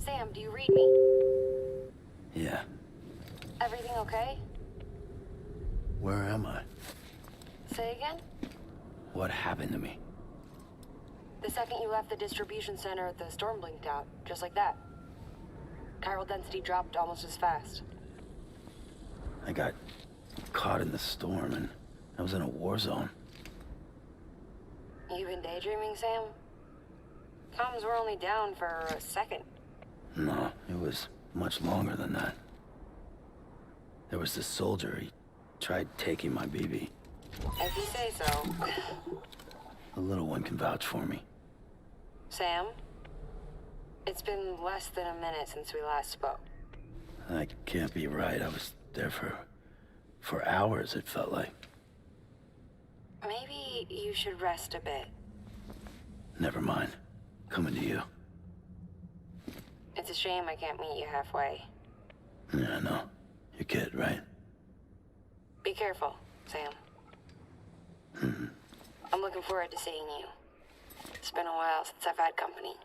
Sam, do you read me? Yeah. Everything okay? Where am I? Say again? What happened to me? The second you left the distribution center, the storm blinked out, just like that. Chiral density dropped almost as fast. I got caught in the storm and I was in a war zone. You been daydreaming, Sam? Comms were only down for a second. No, it was much longer than that. There was this soldier, he tried taking my BB. If you say so. The little one can vouch for me. Sam? It's been less than a minute since we last spoke. That can't be right. I was there for hours, it felt like. Maybe you should rest a bit. Never mind. Coming to you. It's a shame I can't meet you halfway. Yeah, I know. Your kid, right? Be careful, Sam. I'm looking forward to seeing you. It's been a while since I've had company.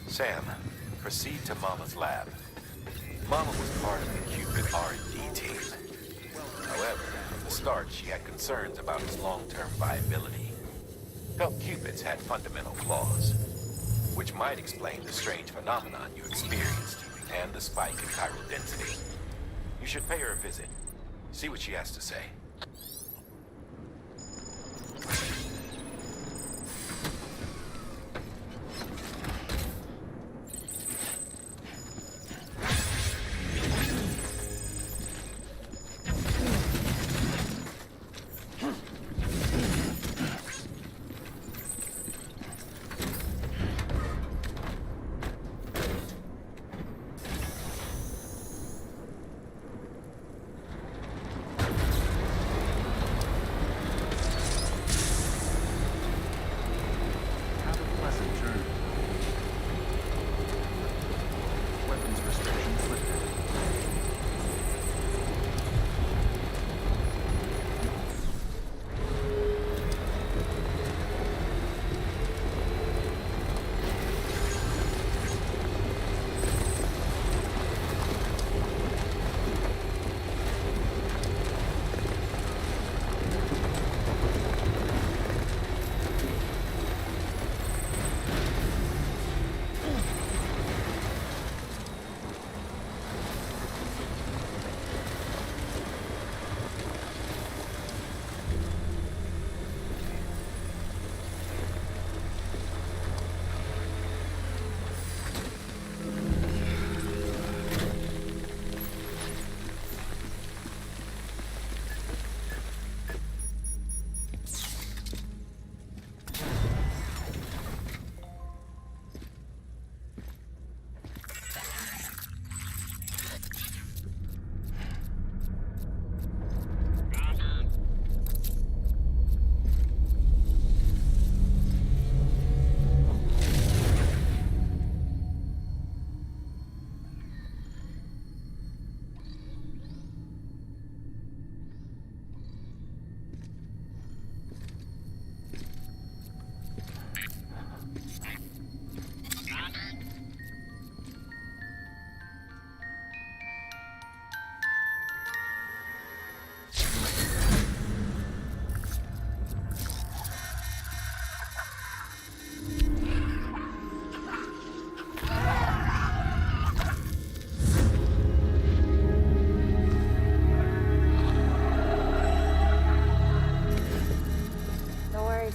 Sam, proceed to Mama's lab. Mama was part of the Cupid R&D team. However, from the start, she had concerns about its long-term viability. Felt Cupids had fundamental flaws, which might explain the strange phenomenon you experienced and the spike in chiral density. You should pay her a visit. See what she has to say.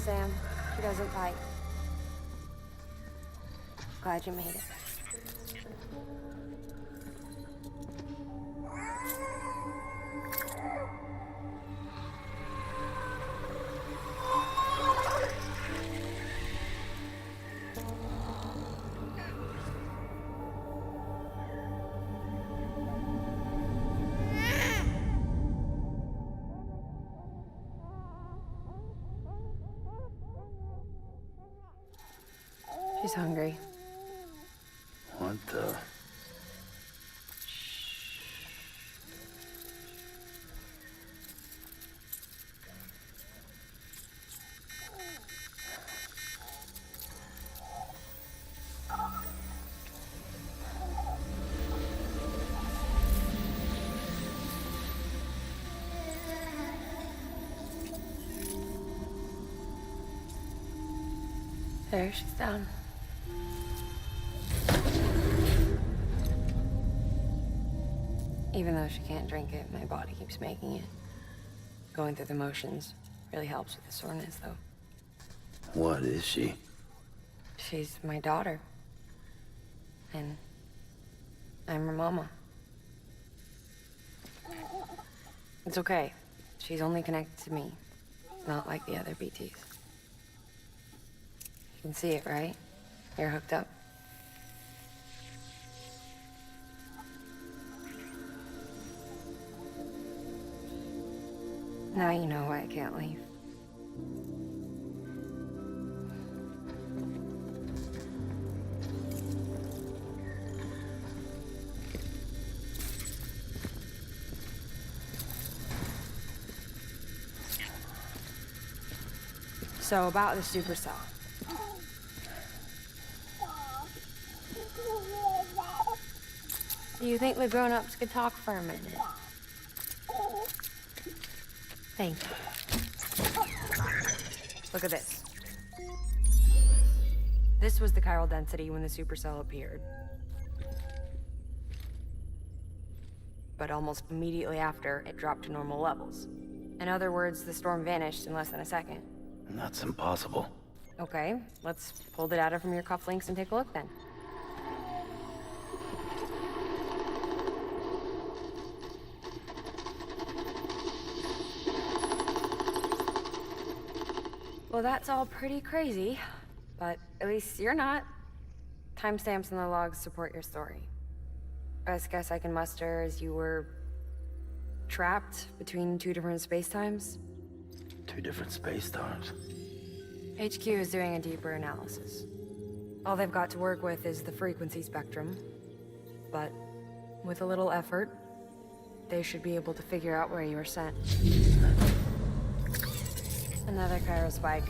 Sam. She doesn't bite. Glad you made it. She's hungry. What the? There, she's down. Even though she can't drink it, my body keeps making it. Going through the motions really helps with the soreness, though. What is she? She's my daughter. And I'm her mama. It's okay. She's only connected to me, not like the other BTs. You can see it, right? You're hooked up. Now you know why I can't leave. So about the supercell. Do you think the grown-ups could talk for a minute? Thank you. Look at this. This was the chiral density when the supercell appeared. But almost immediately after, it dropped to normal levels. In other words, the storm vanished in less than a second. That's impossible. Okay, let's pull the data from your cufflinks and take a look then. Well, that's all pretty crazy, but at least you're not. Timestamps in the logs support your story. Best guess I can muster is you were trapped between two different spacetimes. Two different space times. HQ is doing a deeper analysis. All they've got to work with is the frequency spectrum, but with a little effort, they should be able to figure out where you were sent. Another chiral spike.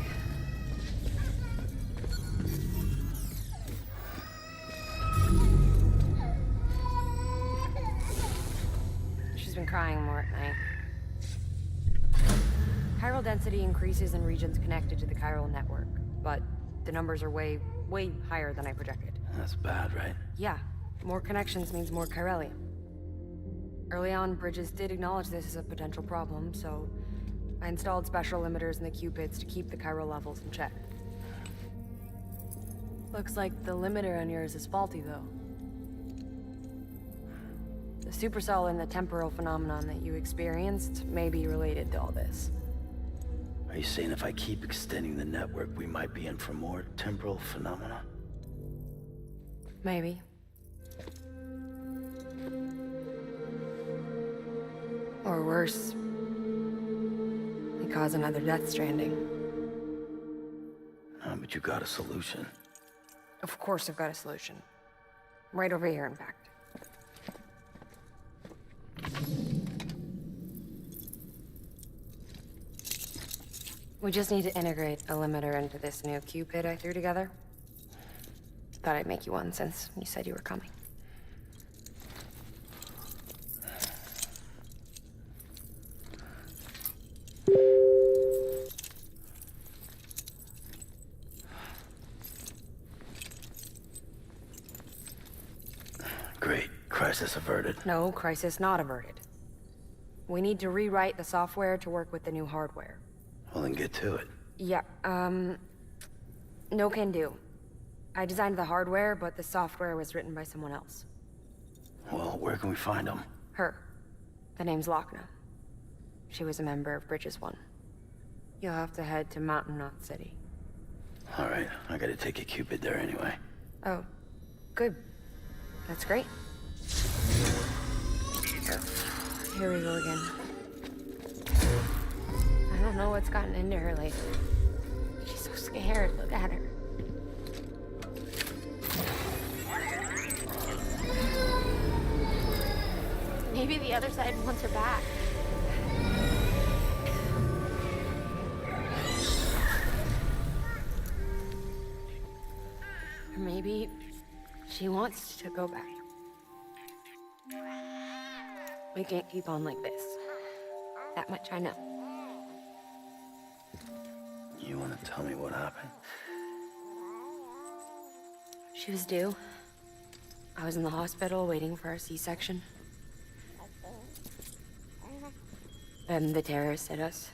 She's been crying more at night. Chiral density increases in regions connected to the chiral network, but the numbers are way higher than I projected. That's bad, right? Yeah, more connections means more chiralium. Early on, Bridges did acknowledge this as a potential problem, so I installed special limiters in the Q-pits to keep the chiral levels in check. Looks like the limiter on yours is faulty, though. The supercell and the temporal phenomenon that you experienced may be related to all this. Are you saying if I keep extending the network, we might be in for more temporal phenomena? Maybe. Or worse, we cause another Death Stranding. But you got a solution. Of course I've got a solution. Right over here, in fact. We just need to integrate a limiter into this new Q-pit I threw together. Thought I'd make you one since you said you were coming. Great. Crisis averted. No, crisis not averted. We need to rewrite the software to work with the new hardware. Well, then get to it. Yeah, no can do. I designed the hardware, but the software was written by someone else. Well, where can we find him? Her. The name's Lochna. She was a member of Bridges 1. You'll have to head to Mountain Knot City. All right, I gotta take a Cupid there anyway. Oh, good. That's great. Here we go again. I don't know what's gotten into her lately. She's so scared. Look at her. Maybe the other side wants her back. Or maybe she wants to go back. We can't keep on like this. That much I know. You wanna tell me what happened? She was due. I was in the hospital waiting for a C-section. Then the terrorists hit us.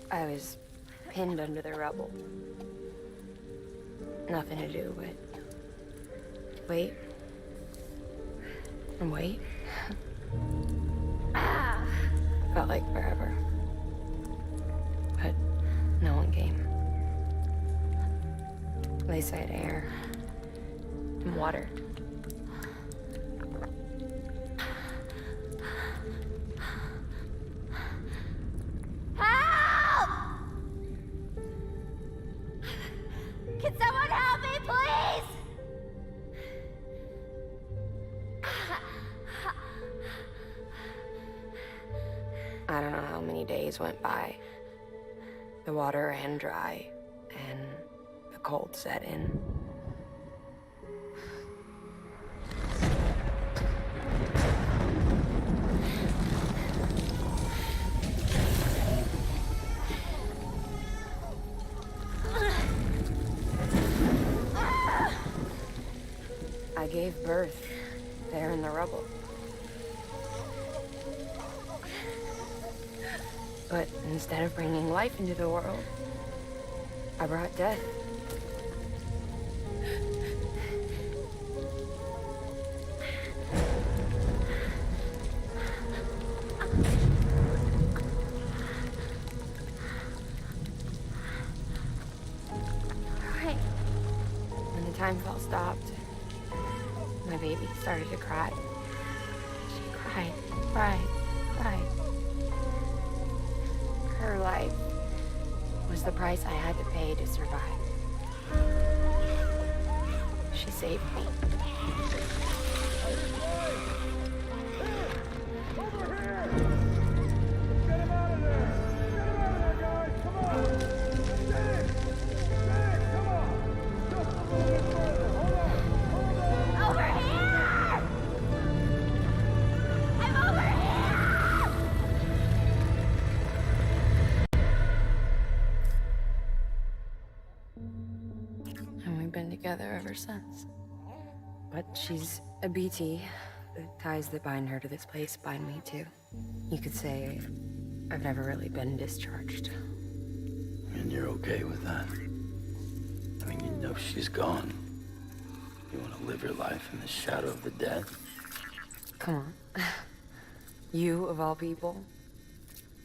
I was pinned under the rubble. Nothing to do but wait and wait. Felt like forever. But no one came. They said air and water. Can someone help me, please? I don't know how many days went by. The water ran dry, and the cold set in. I gave birth there in the rubble. But instead of bringing life into the world, I brought death. Alright. When the time fell stopped, my baby started to cry. She cried, cried, cried. Her life was the price I had to pay to survive. She saved me. Over here! I'm over here! And we've been together ever since. But she's a BT. The ties that bind her to this place bind me too. You could say I've never really been discharged. And you're okay with that? I mean, you know she's gone. You want to live your life in the shadow of the dead? Come on. You, of all people,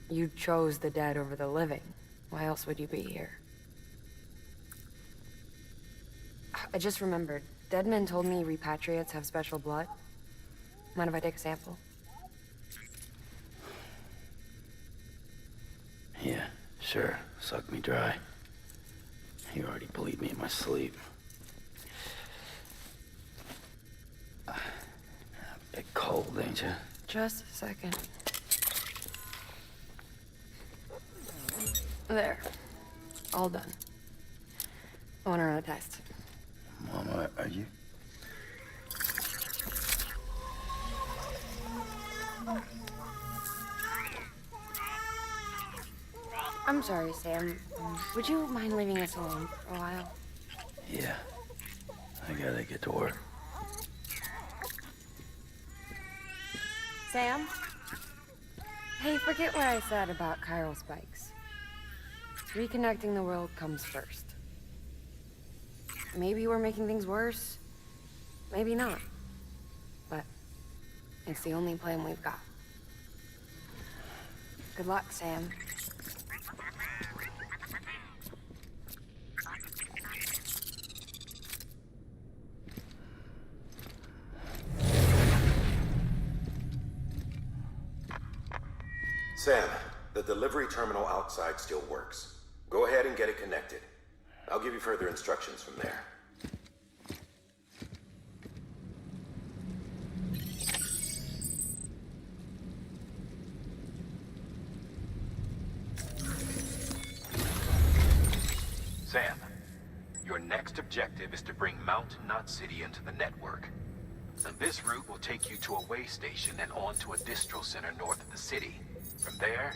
you chose the dead over the living. Why else would you be here? I just remembered. Deadman told me repatriates have special blood. Mind if I take a sample? Yeah, sure. Suck me dry. You already bleed me in my sleep. A bit cold, ain't you? Just a second. There. All done. I want to run a test. Mama, are you? I'm sorry, Sam. Would you mind leaving us alone for a while? Yeah. I gotta get to work. Sam? Hey, forget what I said about chiral spikes. Reconnecting the world comes first. Maybe we're making things worse. Maybe not. But it's the only plan we've got. Good luck, Sam. Sam, the delivery terminal outside still works. Go ahead and get it connected. I'll give you further instructions from there. Sam, your next objective is to bring Mount Knot City into the network. And this route will take you to a way station and on to a distro center north of the city. From there,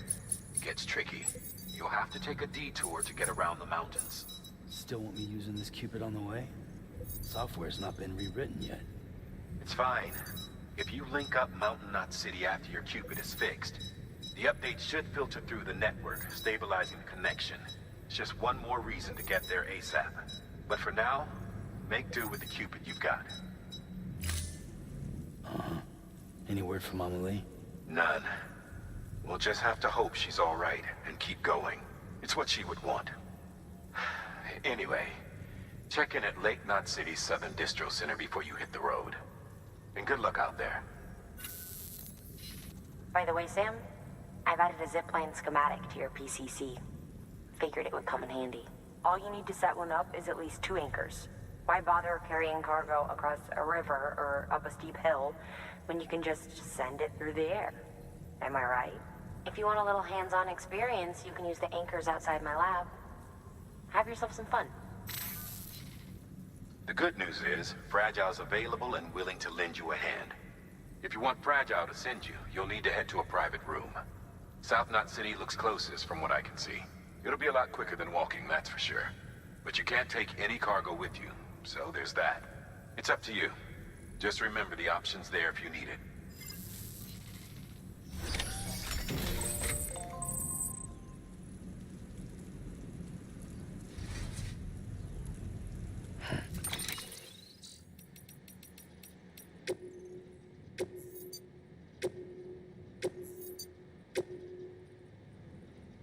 it gets tricky. You'll have to take a detour to get around the mountains. Still want me using this Cupid on the way? Software's not been rewritten yet. It's fine. If you link up Mountain Knot City after your Cupid is fixed, the update should filter through the network, stabilizing the connection. It's just one more reason to get there ASAP. But for now, make do with the Cupid you've got. Any word from Mama Lee? None. We'll just have to hope she's all right and keep going. It's what she would want. Anyway, check in at Lake Knot City's Southern Distro Center before you hit the road. And good luck out there. By the way, Sam, I've added a zipline schematic to your PCC. Figured it would come in handy. All you need to set one up is at least 2 anchors. Why bother carrying cargo across a river or up a steep hill when you can just send it through the air? Am I right? If you want a little hands-on experience, you can use the anchors outside my lab. Have yourself some fun. The good news is, Fragile's available and willing to lend you a hand. If you want Fragile to send you, you'll need to head to a private room. South Knot City looks closest from what I can see. It'll be a lot quicker than walking, that's for sure. But you can't take any cargo with you, so there's that. It's up to you. Just remember the option's there if you need it.